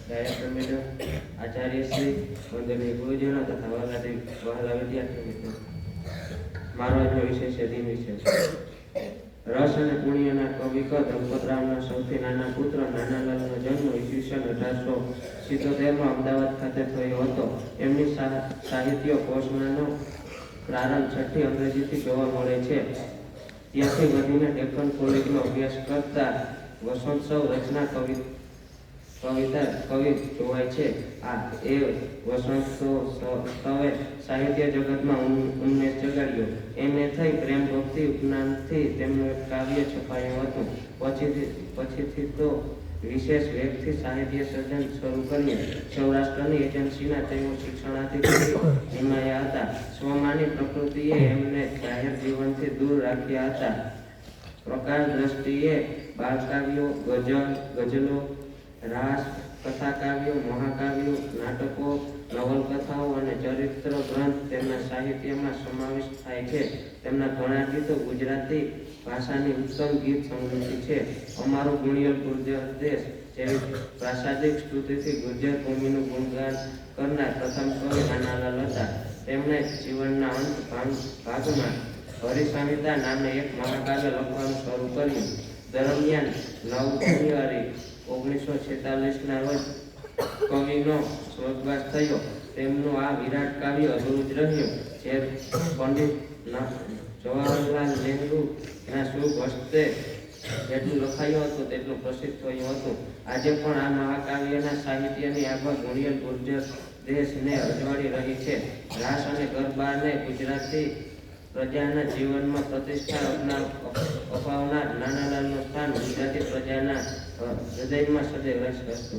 Director madam, આચાર્યશ્રી, વંદનીય ગુરુજનો તથા વહાલા વિદ્યાર્થી મિત્રો, મારો આજનો વિષય છે દિન વિશે. રસ અને પુણ્યના કવિ દંપતરાવના સૌથી નાના પુત્ર નાનાલાલનો જન્મ ઈસવીસન 1877 અમદાવાદ ખાતે થયો હતો. એમની સાહિત્ય કોશમાંનો પ્રારંભ છઠ્ઠી અંગ્રેજીથી જોવા મળે છે. ત્યાંથી વધીને ડેક્કન કોલેજમાં અભ્યાસ કરતા વસંતસવ રચના કવિ જોવાય છે. એ વસંતસવે સાહિત્ય જગતમાં ઉન્મેષ જગાડ્યો. એમ.એ. થઈ પ્રેમ ભક્તિ ઉપનામથી તેમનું એક કાવ્ય છપાયું હતું. પછીથી તો વિશેષ વેગથી સાહિત્ય સર્જન શરૂ કર્યું. સૌરાષ્ટ્રની એજન્સીના તેઓ શિક્ષણાર્થી નિમાયા હતા. સ્વમાની પ્રકૃતિએ એમને જાહેર જીવનથી દૂર રાખ્યા હતા. પ્રકાર દ્રષ્ટિએ બાળકાવ્યો, ગઝલો, રાસ, કથાકાવ્યો, મહાકાવ્યો, નાટકો, નવલકથાઓ અને ચરિત્ર ગ્રંથ તેમના સાહિત્યમાં સમાવિષ્ટ થાય છે. તેમના ઘણા ગીતો ગુજરાતી ભાષાની ઉત્તમ ગીત સમૃદ્ધિ છે. અમારો ગુણિયલ ગુર્જર દેશ જેવી પ્રાસાદિક સ્તુતિથી ગુર્જર ભૂમિનું ગુણગાન કરનાર પ્રથમ કવિ નાનાલાલ હતા. તેમણે જીવનના અંત ભાગમાં હરિસંહિતા નામે એક મહાકાવ્ય લખવાનું શરૂ કર્યું. દરમિયાન 9 જાન્યુઆરી 1946ના રોજ કવિનો સ્વર્ગવાસ થયો. તેમનું આ વિરાટ કાવ્ય અધૂરું જ રહ્યું, જે પંડિત જવાહરલાલ નહેરુના શુભ હસ્તે જેટલું લખાયું હતું તેટલું પ્રસિદ્ધ થયું હતું. આજે પણ આ મહાકાવ્યના સાહિત્યની આભા ગુણિયલ ગુર્જર દેશને અજવાળી રહી છે. રાસ અને ગરબાને ગુજરાતી પ્રજાના જીવનમાં પ્રતિષ્ઠા અપાવનાર નાનાલાલનું સ્થાન ગુજરાતી પ્રજાના હૃદયમાં સદૈવ રહેશે.